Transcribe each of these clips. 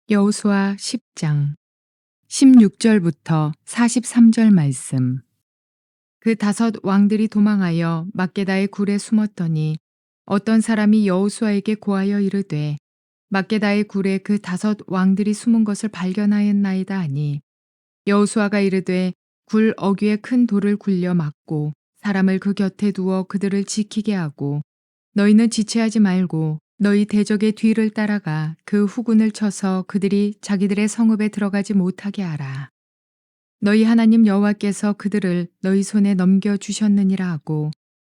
여호수아 10장 16절부터 43절 말씀. 그 다섯 왕들이 도망하여 막게다의 굴에 숨었더니 어떤 사람이 여호수아에게 고하여 이르되 막게다의 굴에 그 다섯 왕들이 숨은 것을 발견하였나이다 하니, 여호수아가 이르되 굴 어귀에 큰 돌을 굴려 막고 사람을 그 곁에 두어 그들을 지키게 하고, 너희는 지체하지 말고 너희 대적의 뒤를 따라가 그 후군을 쳐서 그들이 자기들의 성읍에 들어가지 못하게 하라. 너희 하나님 여호와께서 그들을 너희 손에 넘겨 주셨느니라 하고,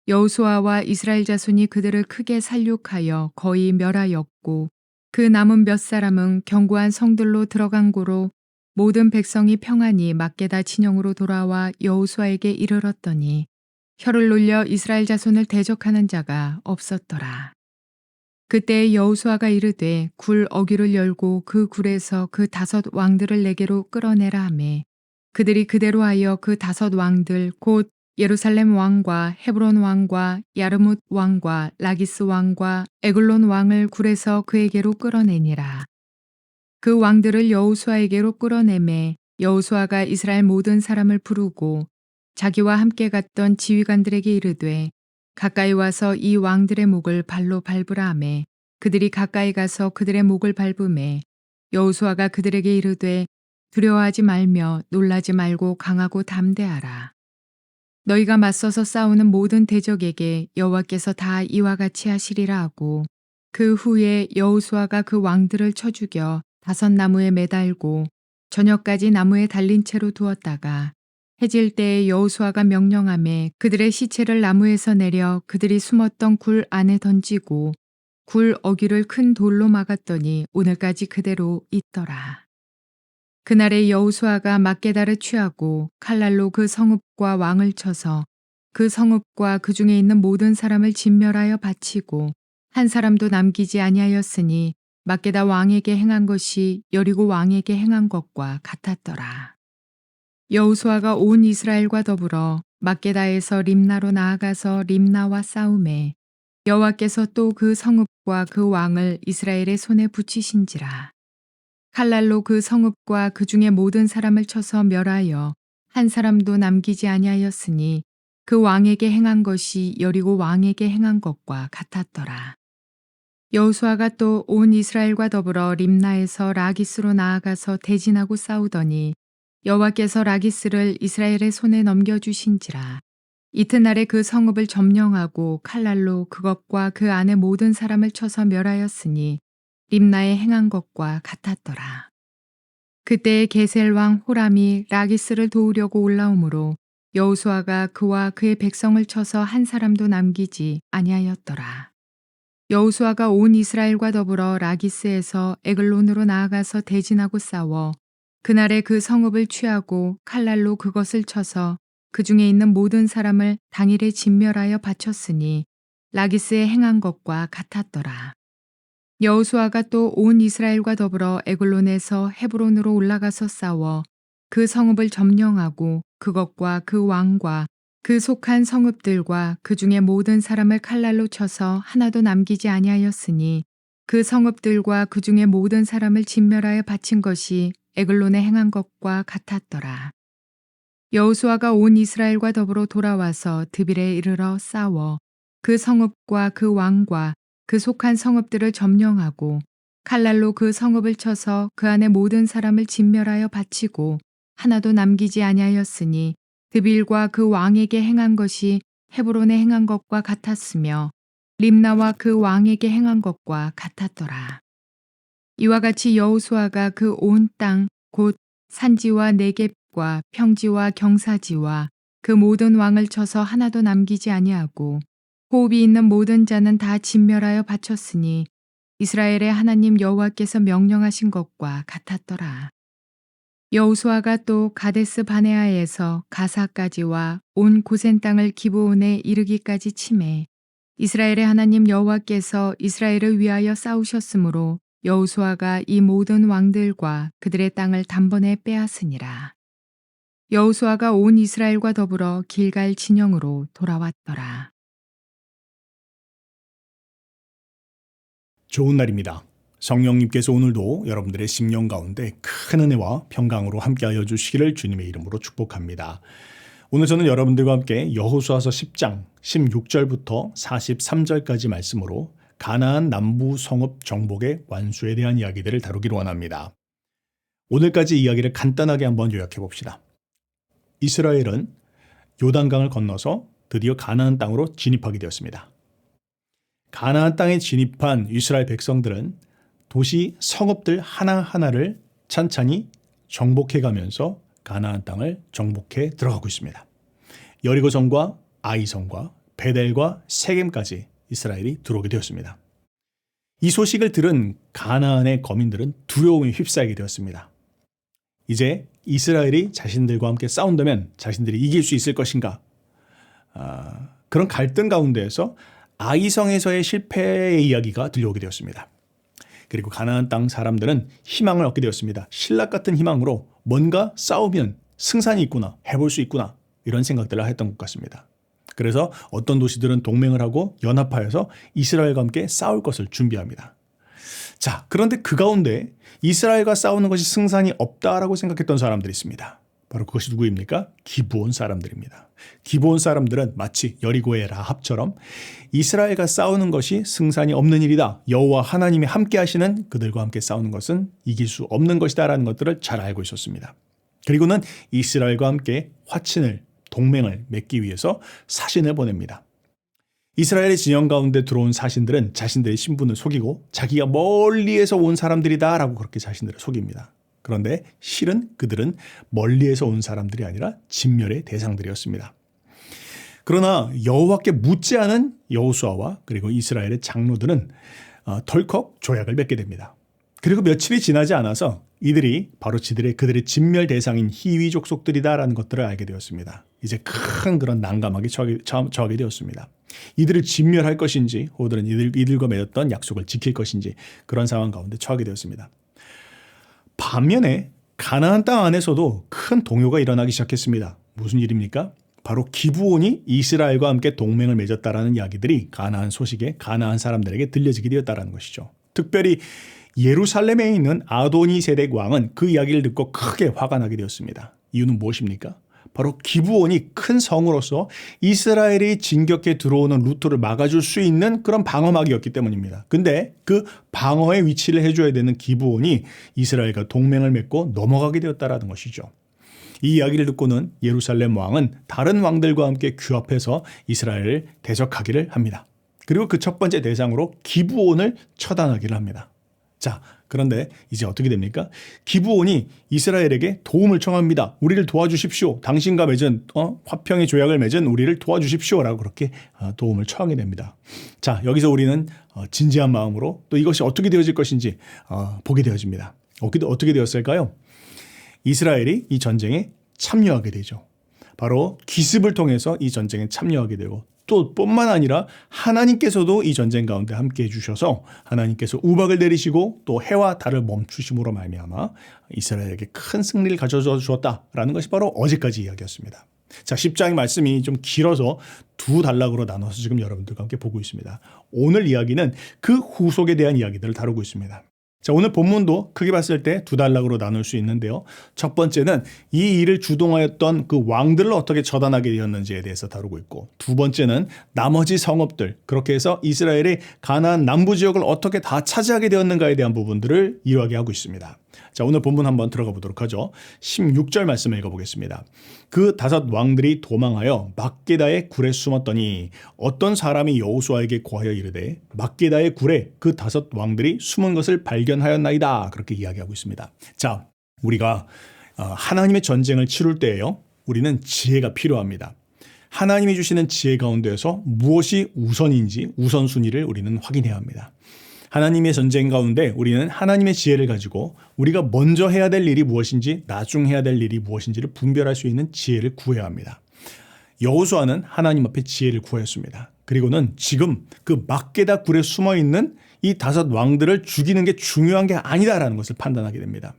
여호수아와 이스라엘 자손이 그들을 크게 살육하여 거의 멸하였고, 그 남은 몇 사람은 견고한 성들로 들어간 고로 모든 백성이 평안히 막게다 진영으로 돌아와 여호수아에게 이르렀더니 혀를 놀려 이스라엘 자손을 대적하는 자가 없었더라. 그때 여호수아가 이르되 굴 어귀를 열고 그 굴에서 그 다섯 왕들을 내게로 끌어내라 하매, 그들이 그대로 하여 그 다섯 왕들 곧 예루살렘 왕과 헤브론 왕과 야르뭇 왕과 라기스 왕과 에글론 왕을 굴에서 그에게로 끌어내니라. 그 왕들을 여호수아에게로 끌어내매 여호수아가 이스라엘 모든 사람을 부르고 자기와 함께 갔던 지휘관들에게 이르되 가까이 와서 이 왕들의 목을 발로 밟으라 하매, 그들이 가까이 가서 그들의 목을 밟으매 여호수아가 그들에게 이르되 두려워하지 말며 놀라지 말고 강하고 담대하라. 너희가 맞서서 싸우는 모든 대적에게 여호와께서 다 이와 같이 하시리라 하고, 그 후에 여호수아가 그 왕들을 쳐 죽여 다섯 나무에 매달고 저녁까지 나무에 달린 채로 두었다가 해질 때에 여호수아가 명령하매 그들의 시체를 나무에서 내려 그들이 숨었던 굴 안에 던지고 굴 어귀를 큰 돌로 막았더니 오늘까지 그대로 있더라. 그날에 여호수아가 막게다를 취하고 칼날로 그 성읍과 왕을 쳐서 그 성읍과 그 중에 있는 모든 사람을 진멸하여 바치고 한 사람도 남기지 아니하였으니 막게다 왕에게 행한 것이 여리고 왕에게 행한 것과 같았더라. 여호수아가 온 이스라엘과 더불어 막게다에서 림나로 나아가서 림나와 싸우매 여호와께서 또 그 성읍과 그 왕을 이스라엘의 손에 붙이신지라. 칼날로 그 성읍과 그 중에 모든 사람을 쳐서 멸하여 한 사람도 남기지 아니하였으니 그 왕에게 행한 것이 여리고 왕에게 행한 것과 같았더라. 여호수아가 또 온 이스라엘과 더불어 림나에서 라기스로 나아가서 대진하고 싸우더니 여호와께서 라기스를 이스라엘의 손에 넘겨주신지라. 이튿날에 그 성읍을 점령하고 칼날로 그것과 그 안에 모든 사람을 쳐서 멸하였으니 림나에 행한 것과 같았더라. 그때에 게셀 왕 호람이 라기스를 도우려고 올라오므로 여호수아가 그와 그의 백성을 쳐서 한 사람도 남기지 아니하였더라. 여호수아가 온 이스라엘과 더불어 라기스에서 에글론으로 나아가서 대진하고 싸워 그날에 그 성읍을 취하고 칼날로 그것을 쳐서 그 중에 있는 모든 사람을 당일에 진멸하여 바쳤으니 라기스에 행한 것과 같았더라. 여호수아가 또 온 이스라엘과 더불어 에글론에서 헤브론으로 올라가서 싸워 그 성읍을 점령하고 그것과 그 왕과 그 속한 성읍들과 그 중에 모든 사람을 칼날로 쳐서 하나도 남기지 아니하였으니 그 성읍들과 그 중에 모든 사람을 진멸하여 바친 것이 에글론에 행한 것과 같았더라. 여호수아가 온 이스라엘과 더불어 돌아와서 드빌에 이르러 싸워 그 성읍과 그 왕과 그 속한 성읍들을 점령하고 칼날로 그 성읍을 쳐서 그 안에 모든 사람을 진멸하여 바치고 하나도 남기지 아니하였으니 드빌과 그 왕에게 행한 것이 헤브론에 행한 것과 같았으며 림나와 그 왕에게 행한 것과 같았더라. 이와 같이 여호수아가 그 온 땅 곧 산지와 네겝과 평지와 경사지와 그 모든 왕을 쳐서 하나도 남기지 아니하고 호흡이 있는 모든 자는 다 진멸하여 바쳤으니 이스라엘의 하나님 여호와께서 명령하신 것과 같았더라. 여호수아가 또 가데스 바네아에서 가사까지와 온 고센 땅을 기브온에 이르기까지 치매 이스라엘의 하나님 여호와께서 이스라엘을 위하여 싸우셨으므로 여호수아가 이 모든 왕들과 그들의 땅을 단번에 빼앗으니라. 여호수아가 온 이스라엘과 더불어 길갈 진영으로 돌아왔더라. 좋은 날입니다. 성령님께서 오늘도 여러분들의 심령 가운데 큰 은혜와 평강으로 함께하여 주시기를 주님의 이름으로 축복합니다. 오늘 저는 여러분들과 함께 여호수아서 10장 16절부터 43절까지 말씀으로 가나안 남부 성읍 정복의 완수에 대한 이야기들을 다루기로 원합니다. 오늘까지 이야기를 간단하게 한번 요약해 봅시다. 이스라엘은 요단강을 건너서 드디어 가나안 땅으로 진입하게 되었습니다. 가나안 땅에 진입한 이스라엘 백성들은 도시 성읍들 하나하나를 찬찬히 정복해 가면서 가나안 땅을 정복해 들어가고 있습니다. 여리고성과 아이성과 베델과 세겜까지 이스라엘이 들어오게 되었습니다. 이 소식을 들은 가나안의 거민들은 두려움에 휩싸이게 되었습니다. 이제 이스라엘이 자신들과 함께 싸운다면 자신들이 이길 수 있을 것인가? 그런 갈등 가운데에서 아이성에서의 실패의 이야기가 들려오게 되었습니다. 그리고 가나안 땅 사람들은 희망을 얻게 되었습니다. 신락 같은 희망으로 뭔가 싸우면 승산이 있구나, 해볼 수 있구나 이런 생각들을 했던 것 같습니다. 그래서 어떤 도시들은 동맹을 하고 연합하여서 이스라엘과 함께 싸울 것을 준비합니다. 자, 그런데 그 가운데 이스라엘과 싸우는 것이 승산이 없다라고 생각했던 사람들이 있습니다. 바로 그것이 누구입니까? 기브온 사람들입니다. 기브온 사람들은 마치 여리고의 라합처럼 이스라엘과 싸우는 것이 승산이 없는 일이다. 여호와 하나님이 함께 하시는 그들과 함께 싸우는 것은 이길 수 없는 것이다라는 것들을 잘 알고 있었습니다. 그리고는 이스라엘과 함께 화친을 동맹을 맺기 위해서 사신을 보냅니다. 이스라엘의 진영 가운데 들어온 사신들은 자신들의 신분을 속이고 자기가 멀리에서 온 사람들이다라고 그렇게 자신들을 속입니다. 그런데 실은 그들은 멀리에서 온 사람들이 아니라 진멸의 대상들이었습니다. 그러나 여호와께 묻지 않은 여호수아와 그리고 이스라엘의 장로들은 덜컥 조약을 맺게 됩니다. 그리고 며칠이 지나지 않아서 이들이 바로 그들의 진멸 대상인 히위 족속들이다라는 것들을 알게 되었습니다. 이제 큰 그런 난감하게 처하게 되었습니다. 이들을 진멸할 것인지 혹은 이들과 맺었던 약속을 지킬 것인지 그런 상황 가운데 처하게 되었습니다. 반면에 가나안 땅 안에서도 큰 동요가 일어나기 시작했습니다. 무슨 일입니까? 바로 기브온이 이스라엘과 함께 동맹을 맺었다라는 이야기들이 가나안 소식에 가나안 사람들에게 들려지게 되었다라는 것이죠. 특별히 예루살렘에 있는 아도니세덱 왕은 그 이야기를 듣고 크게 화가 나게 되었습니다. 이유는 무엇입니까? 바로 기브온이 큰 성으로서 이스라엘이 진격해 들어오는 루트를 막아줄 수 있는 그런 방어막이었기 때문입니다. 근데 그 방어의 위치를 해줘야 되는 기브온이 이스라엘과 동맹을 맺고 넘어가게 되었다라는 것이죠. 이 이야기를 듣고는 예루살렘 왕은 다른 왕들과 함께 규합해서 이스라엘을 대적하기를 합니다. 그리고 그 첫 번째 대상으로 기브온을 처단하기를 합니다. 자, 그런데 이제 어떻게 됩니까? 기브온이 이스라엘에게 도움을 청합니다. 우리를 도와주십시오. 당신과 맺은 화평의 조약을 맺은 우리를 도와주십시오라고 그렇게 도움을 청하게 됩니다. 자, 여기서 우리는 진지한 마음으로 또 이것이 어떻게 되어질 것인지 보게 되어집니다. 어떻게 되었을까요? 이스라엘이 이 전쟁에 참여하게 되죠. 바로 기습을 통해서 이 전쟁에 참여하게 되고 또 뿐만 아니라 하나님께서도 이 전쟁 가운데 함께해 주셔서 하나님께서 우박을 내리시고 또 해와 달을 멈추심으로 말미암아 이스라엘에게 큰 승리를 가져다 주었다라는 것이 바로 어제까지 이야기였습니다. 자, 10장의 말씀이 좀 길어서 두 단락으로 나눠서 지금 여러분들과 함께 보고 있습니다. 오늘 이야기는 그 후속에 대한 이야기들을 다루고 있습니다. 자, 오늘 본문도 크게 봤을 때 두 단락으로 나눌 수 있는데요. 첫 번째는 이 일을 주동하였던 그 왕들을 어떻게 처단하게 되었는지에 대해서 다루고 있고, 두 번째는 나머지 성읍들, 그렇게 해서 이스라엘이 가나안 남부 지역을 어떻게 다 차지하게 되었는가에 대한 부분들을 이야기하고 있습니다. 자, 오늘 본문 한번 들어가 보도록 하죠. 16절 말씀을 읽어보겠습니다. 그 다섯 왕들이 도망하여 막게다의 굴에 숨었더니 어떤 사람이 여호수아에게 고하여 이르되 막게다의 굴에 그 다섯 왕들이 숨은 것을 발견하였나이다. 그렇게 이야기하고 있습니다. 자, 우리가 하나님의 전쟁을 치룰 때에요, 우리는 지혜가 필요합니다. 하나님이 주시는 지혜 가운데에서 무엇이 우선인지 우선순위를 우리는 확인해야 합니다. 하나님의 전쟁 가운데 우리는 하나님의 지혜를 가지고 우리가 먼저 해야 될 일이 무엇인지 나중 해야 될 일이 무엇인지를 분별할 수 있는 지혜를 구해야 합니다. 여호수아는 하나님 앞에 지혜를 구했습니다. 그리고는 지금 그 막게다 굴에 숨어있는 이 다섯 왕들을 죽이는 게 중요한 게 아니다라는 것을 판단하게 됩니다.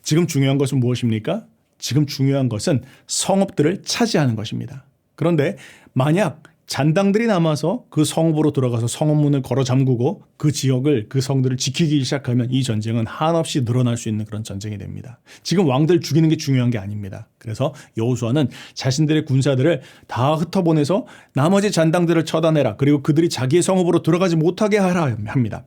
지금 중요한 것은 무엇입니까? 지금 중요한 것은 성읍들을 차지하는 것입니다. 그런데 만약 잔당들이 남아서 그 성읍으로 들어가서 성읍문을 걸어 잠그고 그 지역을 그 성들을 지키기 시작하면 이 전쟁은 한없이 늘어날 수 있는 그런 전쟁이 됩니다. 지금 왕들 죽이는 게 중요한 게 아닙니다. 그래서 여호수아는 자신들의 군사들을 다 흩어보내서 나머지 잔당들을 처단해라. 그리고 그들이 자기의 성읍으로 들어가지 못하게 하라 합니다.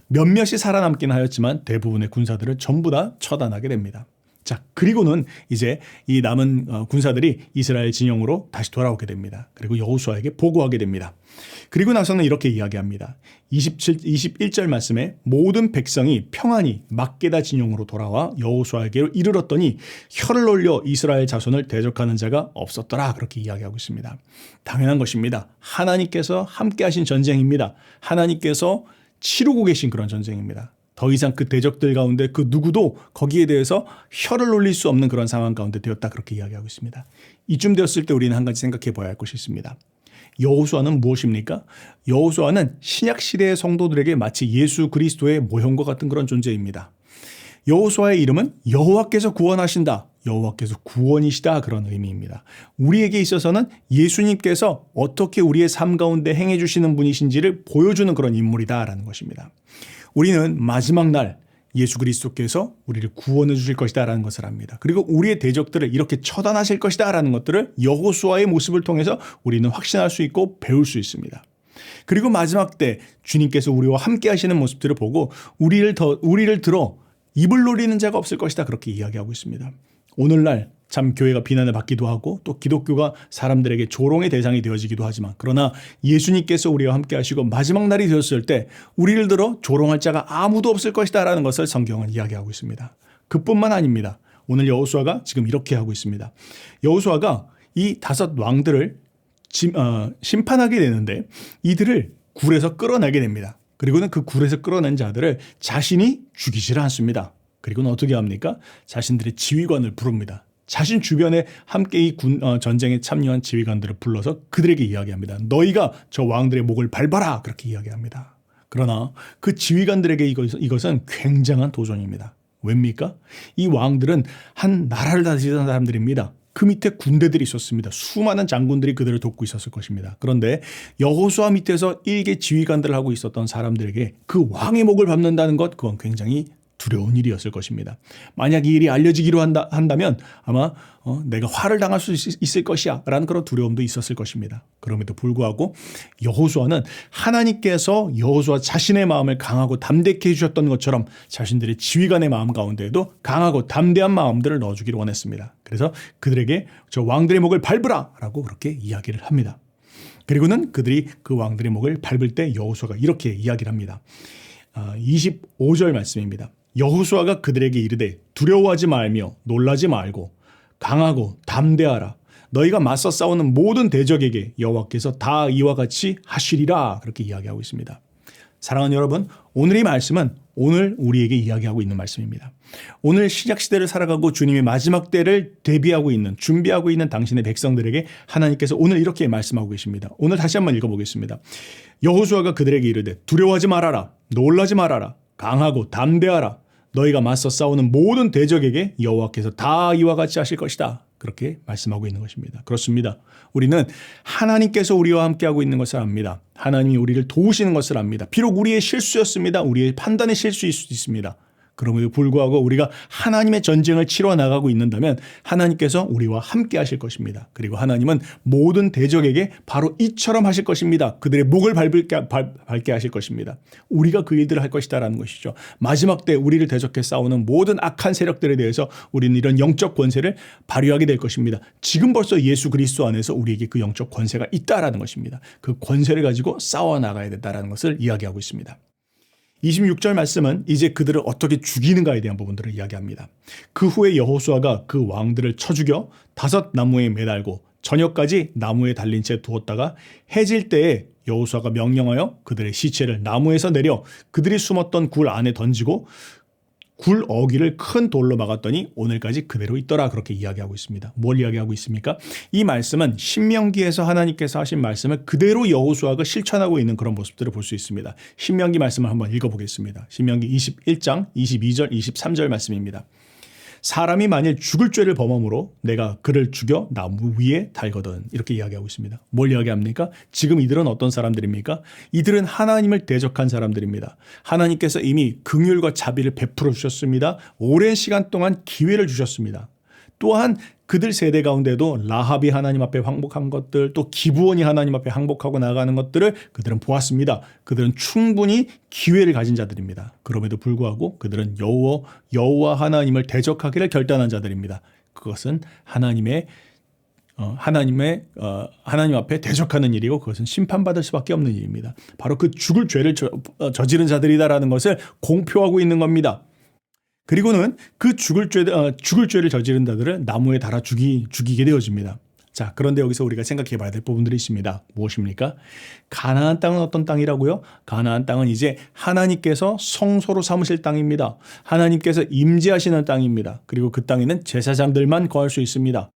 몇몇이 살아남긴 하였지만 대부분의 군사들을 전부 다 처단하게 됩니다. 자, 그리고는 이제 이 남은 군사들이 이스라엘 진영으로 다시 돌아오게 됩니다. 그리고 여호수아에게 보고하게 됩니다. 그리고 나서는 이렇게 이야기합니다. 21절 말씀에 모든 백성이 평안히 막게다 진영으로 돌아와 여호수아에게로 이르렀더니 혀를 올려 이스라엘 자손을 대적하는 자가 없었더라. 그렇게 이야기하고 있습니다. 당연한 것입니다. 하나님께서 함께 하신 전쟁입니다. 하나님께서 치르고 계신 그런 전쟁입니다. 더 이상 그 대적들 가운데 그 누구도 거기에 대해서 혀를 올릴 수 없는 그런 상황 가운데 되었다. 그렇게 이야기하고 있습니다. 이쯤 되었을 때 우리는 한 가지 생각해 봐야 할 것이 있습니다. 여호수아는 무엇입니까? 여호수아는 신약 시대의 성도들에게 마치 예수 그리스도의 모형과 같은 그런 존재입니다. 여호수아의 이름은 여호와께서 구원하신다. 여호와께서 구원이시다. 그런 의미입니다. 우리에게 있어서는 예수님께서 어떻게 우리의 삶 가운데 행해 주시는 분이신지를 보여주는 그런 인물이다라는 것입니다. 우리는 마지막 날 예수 그리스도께서 우리를 구원해 주실 것이다라는 것을 압니다. 그리고 우리의 대적들을 이렇게 처단하실 것이다라는 것들을 여호수아의 모습을 통해서 우리는 확신할 수 있고 배울 수 있습니다. 그리고 마지막 때 주님께서 우리와 함께 하시는 모습들을 보고 우리를 들어 입을 노리는 자가 없을 것이다. 그렇게 이야기하고 있습니다. 오늘날 참 교회가 비난을 받기도 하고 또 기독교가 사람들에게 조롱의 대상이 되어지기도 하지만 그러나 예수님께서 우리와 함께 하시고 마지막 날이 되었을 때 우리를 들어 조롱할 자가 아무도 없을 것이다 라는 것을 성경은 이야기하고 있습니다. 그뿐만 아닙니다. 오늘 여호수아가 지금 이렇게 하고 있습니다. 여호수아가 이 5 왕들을 심판하게 되는데 이들을 굴에서 끌어내게 됩니다. 그리고는 그 굴에서 끌어낸 자들을 자신이 죽이지를 않습니다. 그리고는 어떻게 합니까? 자신들의 지휘관을 부릅니다. 자신 주변에 함께 이 전쟁에 참여한 지휘관들을 불러서 그들에게 이야기합니다. 너희가 저 왕들의 목을 밟아라. 그렇게 이야기합니다. 그러나 그 지휘관들에게 이것은 굉장한 도전입니다. 왜입니까? 이 왕들은 한 나라를 다스리던 사람들입니다. 그 밑에 군대들이 있었습니다. 수많은 장군들이 그들을 돕고 있었을 것입니다. 그런데 여호수아 밑에서 일개 지휘관들을 하고 있었던 사람들에게 그 왕의 목을 밟는다는 것, 그건 굉장히 두려운 일이었을 것입니다. 만약 이 일이 알려지기로 한다면 아마 내가 화를 당할 수 있을 것이야 라는 그런 두려움도 있었을 것입니다. 그럼에도 불구하고 여호수아는 하나님께서 여호수아 자신의 마음을 강하고 담대케 해주셨던 것처럼 자신들의 지휘관의 마음 가운데에도 강하고 담대한 마음들을 넣어주기를 원했습니다. 그래서 그들에게 저 왕들의 목을 밟으라 라고 그렇게 이야기를 합니다. 그리고는 그들이 그 왕들의 목을 밟을 때 여호수아가 이렇게 이야기를 합니다. 25절 말씀입니다. 여호수아가 그들에게 이르되 두려워하지 말며 놀라지 말고 강하고 담대하라. 너희가 맞서 싸우는 모든 대적에게 여호와께서 다 이와 같이 하시리라. 그렇게 이야기하고 있습니다. 사랑하는 여러분, 오늘 이 말씀은 오늘 우리에게 이야기하고 있는 말씀입니다. 오늘 신약시대를 살아가고 주님의 마지막 때를 대비하고 있는, 준비하고 있는 당신의 백성들에게 하나님께서 오늘 이렇게 말씀하고 계십니다. 오늘 다시 한번 읽어보겠습니다. 여호수아가 그들에게 이르되 두려워하지 말아라. 놀라지 말아라. 강하고 담대하라. 너희가 맞서 싸우는 모든 대적에게 여호와께서 다 이와 같이 하실 것이다. 그렇게 말씀하고 있는 것입니다. 그렇습니다. 우리는 하나님께서 우리와 함께하고 있는 것을 압니다. 하나님이 우리를 도우시는 것을 압니다. 비록 우리의 실수였습니다. 우리의 판단의 실수일 수도 있습니다. 그럼에도 불구하고 우리가 하나님의 전쟁을 치러 나가고 있는다면 하나님께서 우리와 함께 하실 것입니다. 그리고 하나님은 모든 대적에게 바로 이처럼 하실 것입니다. 그들의 목을 밟게 하실 것입니다. 우리가 그 일들을 할 것이다라는 것이죠. 마지막 때 우리를 대적해 싸우는 모든 악한 세력들에 대해서 우리는 이런 영적 권세를 발휘하게 될 것입니다. 지금 벌써 예수 그리스도 안에서 우리에게 그 영적 권세가 있다라는 것입니다. 그 권세를 가지고 싸워 나가야 된다라는 것을 이야기하고 있습니다. 26절 말씀은 이제 그들을 어떻게 죽이는가에 대한 부분들을 이야기합니다. 그 후에 여호수아가 그 왕들을 쳐 죽여 5 나무에 매달고 저녁까지 나무에 달린 채 두었다가 해질 때에 여호수아가 명령하여 그들의 시체를 나무에서 내려 그들이 숨었던 굴 안에 던지고 굴 어귀를 큰 돌로 막았더니 오늘까지 그대로 있더라. 그렇게 이야기하고 있습니다. 뭘 이야기하고 있습니까? 이 말씀은 신명기에서 하나님께서 하신 말씀을 그대로 여호수아가 실천하고 있는 그런 모습들을 볼 수 있습니다. 신명기 말씀을 한번 읽어보겠습니다. 신명기 21장 22절 23절 말씀입니다. 사람이 만일 죽을 죄를 범함으로 내가 그를 죽여 나무 위에 달거든. 이렇게 이야기하고 있습니다. 뭘 이야기합니까? 지금 이들은 어떤 사람들입니까? 이들은 하나님을 대적한 사람들입니다. 하나님께서 이미 긍휼과 자비를 베풀어 주셨습니다. 오랜 시간 동안 기회를 주셨습니다. 또한 그들 세대 가운데도 라합이 하나님 앞에 항복한 것들, 또 기브온이 하나님 앞에 항복하고 나가는 것들을 그들은 보았습니다. 그들은 충분히 기회를 가진 자들입니다. 그럼에도 불구하고 그들은 여호와 하나님을 대적하기를 결단한 자들입니다. 그것은 하나님 앞에 대적하는 일이고 그것은 심판받을 수밖에 없는 일입니다. 바로 그 죽을 죄를 저지른 자들이다라는 것을 공표하고 있는 겁니다. 그리고는 그 죽을 죄를 저지른 자들을 나무에 달아 죽이게 되어집니다. 자, 그런데 여기서 우리가 생각해 봐야 될 부분들이 있습니다. 무엇입니까? 가나안 땅은 어떤 땅이라고요? 가나안 땅은 이제 하나님께서 성소로 삼으실 땅입니다. 하나님께서 임재하시는 땅입니다. 그리고 그 땅에는 제사장들만 거할 수 있습니다.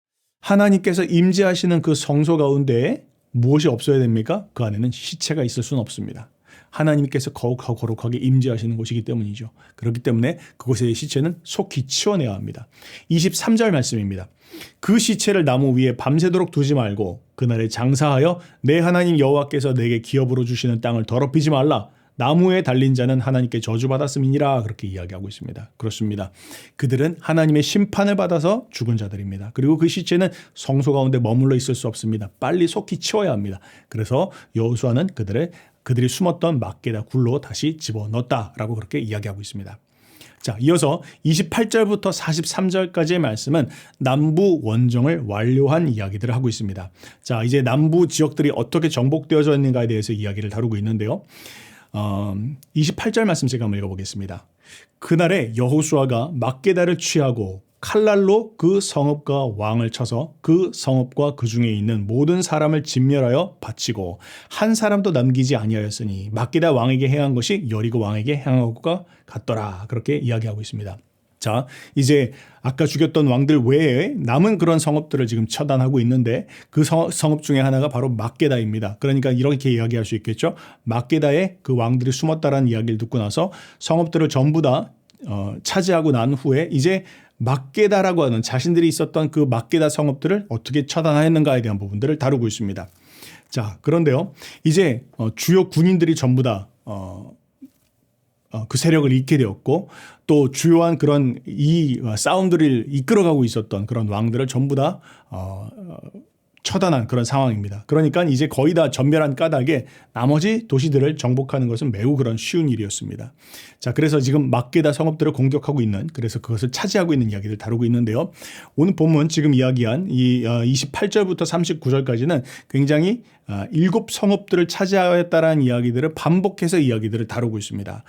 하나님께서 임재하시는 그 성소 가운데 무엇이 없어야 됩니까? 그 안에는 시체가 있을 수는 없습니다. 하나님께서 거룩하게 임재하시는 곳이기 때문이죠. 그렇기 때문에 그곳의 시체는 속히 치워내야 합니다. 23절 말씀입니다. 그 시체를 나무 위에 밤새도록 두지 말고 그날에 장사하여 내 하나님 여호와께서 내게 기업으로 주시는 땅을 더럽히지 말라. 나무에 달린 자는 하나님께 저주받았음이니라. 그렇게 이야기하고 있습니다. 그렇습니다. 그들은 하나님의 심판을 받아서 죽은 자들입니다. 그리고 그 시체는 성소 가운데 머물러 있을 수 없습니다. 빨리 속히 치워야 합니다. 그래서 여호수아는 그들이 숨었던 막게다 굴로 다시 집어넣었다라고 그렇게 이야기하고 있습니다. 자, 이어서 28절부터 43절까지의 말씀은 남부 원정을 완료한 이야기들을 하고 있습니다. 자, 이제 남부 지역들이 어떻게 정복되어져 있는가에 대해서 이야기를 다루고 있는데요. 28절 말씀 제가 한번 읽어보겠습니다. 그날에 여호수아가 막게다를 취하고 칼날로 그 성읍과 왕을 쳐서 그 성읍과 그 중에 있는 모든 사람을 진멸하여 바치고 한 사람도 남기지 아니하였으니 막게다 왕에게 행한 것이 여리고 왕에게 행한 것과 같더라. 그렇게 이야기하고 있습니다. 자, 이제 아까 죽였던 왕들 외에 남은 그런 성읍들을 지금 처단하고 있는데 그 성읍 중에 하나가 바로 막게다입니다. 그러니까 이렇게 이야기할 수 있겠죠. 막게다에 그 왕들이 숨었다라는 이야기를 듣고 나서 성읍들을 전부 다 차지하고 난 후에 이제 막게다라고 하는 자신들이 있었던 그 막게다 성읍들을 어떻게 처단하였는가에 대한 부분들을 다루고 있습니다. 자, 그런데요. 이제 주요 군인들이 전부 다 그 세력을 잃게 되었고 또 주요한 그런 이 싸움들을 이끌어가고 있었던 그런 왕들을 전부 다 처단한 그런 상황입니다. 그러니까 이제 거의 다 전멸한 까닭에 나머지 도시들을 정복하는 것은 매우 그런 쉬운 일이었습니다. 자, 그래서 지금 막게다 성읍들을 공격하고 있는, 그래서 그것을 차지하고 있는 이야기를 다루고 있는데요. 오늘 본문 지금 이야기한 이 28절부터 39절까지는 굉장히 7 성읍들을 차지하였다라는 이야기들을 반복해서 이야기들을 다루고 있습니다.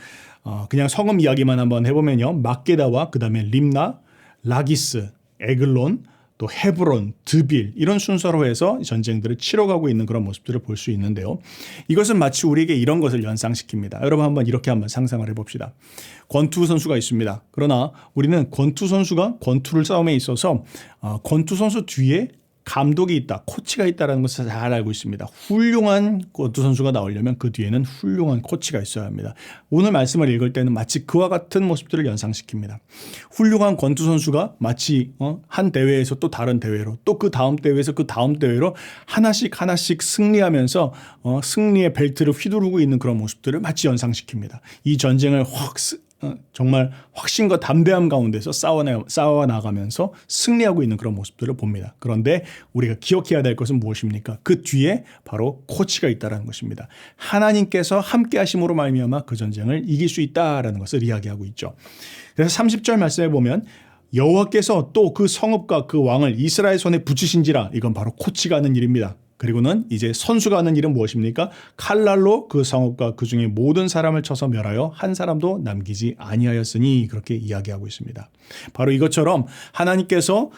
그냥 성읍 이야기만 한번 해보면요. 막게다와 그 다음에 림나, 라기스, 에글론, 또 헤브론, 드빌 이런 순서로 해서 전쟁들을 치러가고 있는 그런 모습들을 볼 수 있는데요. 이것은 마치 우리에게 이런 것을 연상시킵니다. 여러분 이렇게 한번 상상을 해봅시다. 권투 선수가 있습니다. 그러나 우리는 권투 선수가 권투를 싸움에 있어서 권투 선수 뒤에 감독이 있다, 코치가 있다는 것을 잘 알고 있습니다. 훌륭한 권투 선수가 나오려면 그 뒤에는 훌륭한 코치가 있어야 합니다. 오늘 말씀을 읽을 때는 마치 그와 같은 모습들을 연상시킵니다. 훌륭한 권투 선수가 마치 한 대회에서 또 다른 대회로 또 그 다음 대회에서 그 다음 대회로 하나씩 승리하면서 승리의 벨트를 휘두르고 있는 그런 모습들을 마치 연상시킵니다. 이 전쟁을 정말 확신과 담대함 가운데서 싸워나가면서 승리하고 있는 그런 모습들을 봅니다. 그런데 우리가 기억해야 될 것은 무엇입니까? 그 뒤에 바로 코치가 있다는 것입니다. 하나님께서 함께 하심으로 말미암아 그 전쟁을 이길 수 있다라는 것을 이야기하고 있죠. 그래서 30절 말씀에 보면 여호와께서 또 그 성읍과 그 왕을 이스라엘 손에 붙이신지라. 이건 바로 코치가 하는 일입니다. 그리고는 이제 선수가 하는 일은 무엇입니까? 칼날로 그 성읍과 그 중에 모든 사람을 쳐서 멸하여 한 사람도 남기지 아니하였으니. 그렇게 이야기하고 있습니다. 바로 이것처럼 하나님께서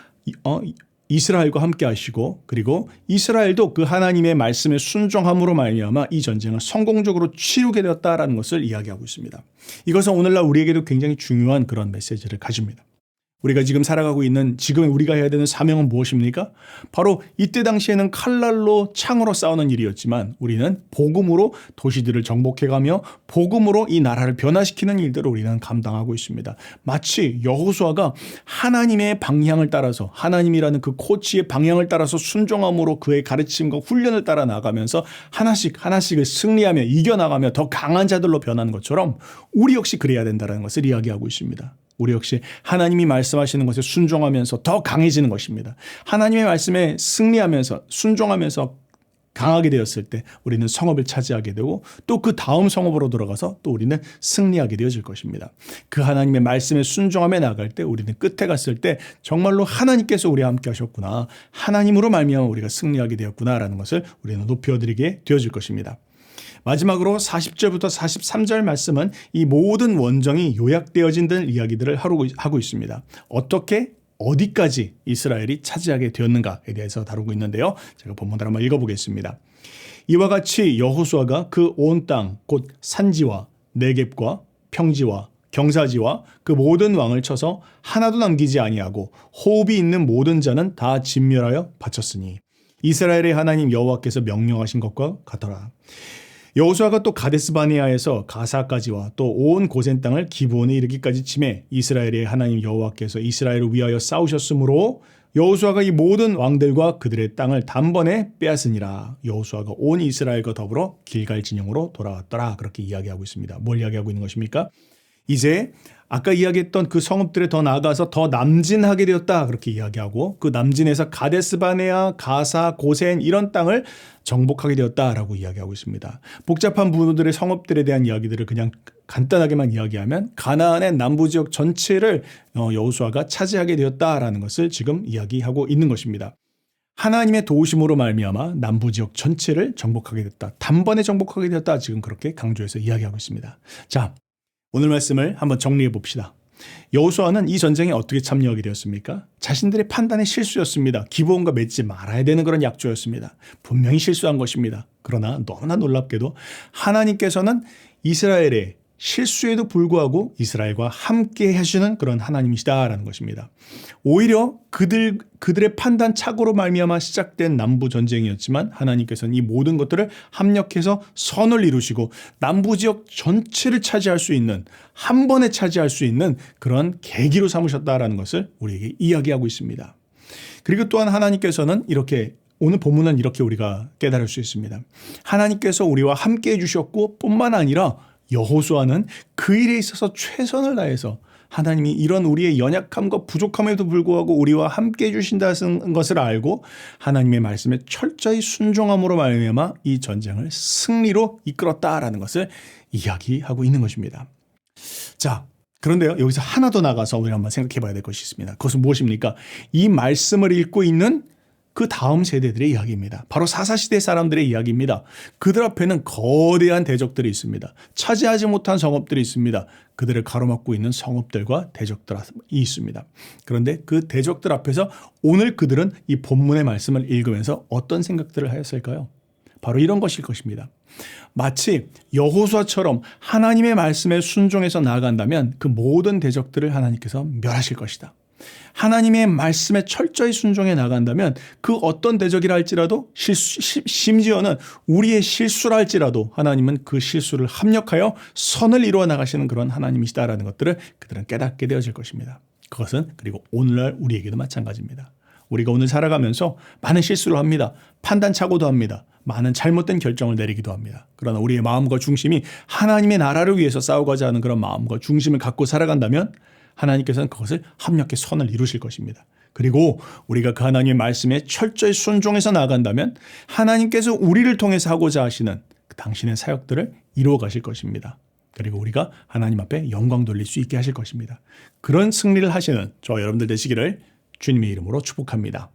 이스라엘과 함께 하시고 그리고 이스라엘도 그 하나님의 말씀에 순종함으로 말미암아 이 전쟁을 성공적으로 치르게 되었다라는 것을 이야기하고 있습니다. 이것은 오늘날 우리에게도 굉장히 중요한 그런 메시지를 가집니다. 우리가 지금 살아가고 있는 지금 우리가 해야 되는 사명은 무엇입니까? 바로 이때 당시에는 칼날로 창으로 싸우는 일이었지만 우리는 복음으로 도시들을 정복해가며 복음으로 이 나라를 변화시키는 일들을 우리는 감당하고 있습니다. 마치 여호수아가 하나님의 방향을 따라서 하나님이라는 그 코치의 방향을 따라서 순종함으로 그의 가르침과 훈련을 따라 나가면서 하나씩을 승리하며 이겨나가며 더 강한 자들로 변하는 것처럼 우리 역시 그래야 된다는 것을 이야기하고 있습니다. 우리 역시 하나님이 말씀하시는 것에 순종하면서 더 강해지는 것입니다. 하나님의 말씀에 승리하면서 순종하면서 강하게 되었을 때 우리는 성읍을 차지하게 되고 또 그 다음 성읍으로 들어가서 또 우리는 승리하게 되어질 것입니다. 그 하나님의 말씀에 순종하며 나갈 때 우리는 끝에 갔을 때 정말로 하나님께서 우리와 함께 하셨구나. 하나님으로 말미암아 우리가 승리하게 되었구나라는 것을 우리는 높여드리게 되어질 것입니다. 마지막으로 40절부터 43절 말씀은 이 모든 원정이 요약되어진 이야기들을 하고 있습니다. 어떻게 어디까지 이스라엘이 차지하게 되었는가에 대해서 다루고 있는데요. 제가 본문을 한번 읽어보겠습니다. 이와 같이 여호수아가 그 온 땅 곧 산지와 네겝과 평지와 경사지와 그 모든 왕을 쳐서 하나도 남기지 아니하고 호흡이 있는 모든 자는 다 진멸하여 바쳤으니 이스라엘의 하나님 여호와께서 명령하신 것과 같더라. 여호수아가 또 가데스바네아에서 가사까지와 또 온 고센 땅을 기브온에 이르기까지 치매 이스라엘의 하나님 여호와께서 이스라엘을 위하여 싸우셨으므로 여호수아가 이 모든 왕들과 그들의 땅을 단번에 빼앗으니라. 여호수아가 온 이스라엘과 더불어 길갈 진영으로 돌아왔더라. 그렇게 이야기하고 있습니다. 뭘 이야기하고 있는 것입니까? 이제 아까 이야기했던 그 성읍들에 더 나아가서 더 남진하게 되었다. 그렇게 이야기하고 그 남진에서 가데스바네아, 가사, 고센 이런 땅을 정복하게 되었다라고 이야기하고 있습니다. 복잡한 부분들의 성읍들에 대한 이야기들을 그냥 간단하게만 이야기하면 가나안의 남부 지역 전체를 여호수아가 차지하게 되었다라는 것을 지금 이야기하고 있는 것입니다. 하나님의 도우심으로 말미암아 남부 지역 전체를 정복하게 됐다. 단번에 정복하게 되었다. 지금 그렇게 강조해서 이야기하고 있습니다. 자, 오늘 말씀을 한번 정리해 봅시다. 여호수아는 이 전쟁에 어떻게 참여하게 되었습니까? 자신들의 판단의 실수였습니다. 기브온과 맺지 말아야 되는 그런 약조였습니다. 분명히 실수한 것입니다. 그러나 너무나 놀랍게도 하나님께서는 이스라엘의 실수에도 불구하고 이스라엘과 함께 해주는 그런 하나님이시다라는 것입니다. 오히려 그들의 판단 착오로 말미암아 시작된 남부 전쟁이었지만 하나님께서는 이 모든 것들을 합력해서 선을 이루시고 남부 지역 전체를 차지할 수 있는 한 번에 차지할 수 있는 그런 계기로 삼으셨다라는 것을 우리에게 이야기하고 있습니다. 그리고 또한 하나님께서는 이렇게 오늘 본문은 이렇게 우리가 깨달을 수 있습니다. 하나님께서 우리와 함께 해주셨고 뿐만 아니라 여호수아는 그 일에 있어서 최선을 다해서 하나님이 이런 우리의 연약함과 부족함에도 불구하고 우리와 함께 해주신다는 것을 알고 하나님의 말씀에 철저히 순종함으로 말미암아 이 전쟁을 승리로 이끌었다라는 것을 이야기하고 있는 것입니다. 자, 그런데요, 여기서 하나 더 나가서 우리 한번 생각해 봐야 될 것이 있습니다. 그것은 무엇입니까? 이 말씀을 읽고 있는 그 다음 세대들의 이야기입니다. 바로 사사시대 사람들의 이야기입니다. 그들 앞에는 거대한 대적들이 있습니다. 차지하지 못한 성읍들이 있습니다. 그들을 가로막고 있는 성읍들과 대적들이 있습니다. 그런데 그 대적들 앞에서 오늘 그들은 이 본문의 말씀을 읽으면서 어떤 생각들을 하였을까요? 바로 이런 것일 것입니다. 마치 여호수아처럼 하나님의 말씀에 순종해서 나아간다면 그 모든 대적들을 하나님께서 멸하실 것이다. 하나님의 말씀에 철저히 순종해 나간다면 그 어떤 대적이라 할지라도 심지어는 우리의 실수라 할지라도 하나님은 그 실수를 합력하여 선을 이루어 나가시는 그런 하나님이시다라는 것들을 그들은 깨닫게 되어질 것입니다. 그것은 그리고 오늘날 우리에게도 마찬가지입니다. 우리가 오늘 살아가면서 많은 실수를 합니다. 판단착오도 합니다. 많은 잘못된 결정을 내리기도 합니다. 그러나 우리의 마음과 중심이 하나님의 나라를 위해서 싸우고자 하는 그런 마음과 중심을 갖고 살아간다면 하나님께서는 그것을 합력해 선을 이루실 것입니다. 그리고 우리가 그 하나님의 말씀에 철저히 순종해서 나아간다면 하나님께서 우리를 통해서 하고자 하시는 당신의 사역들을 이루어 가실 것입니다. 그리고 우리가 하나님 앞에 영광 돌릴 수 있게 하실 것입니다. 그런 승리를 하시는 저와 여러분들 되시기를 주님의 이름으로 축복합니다.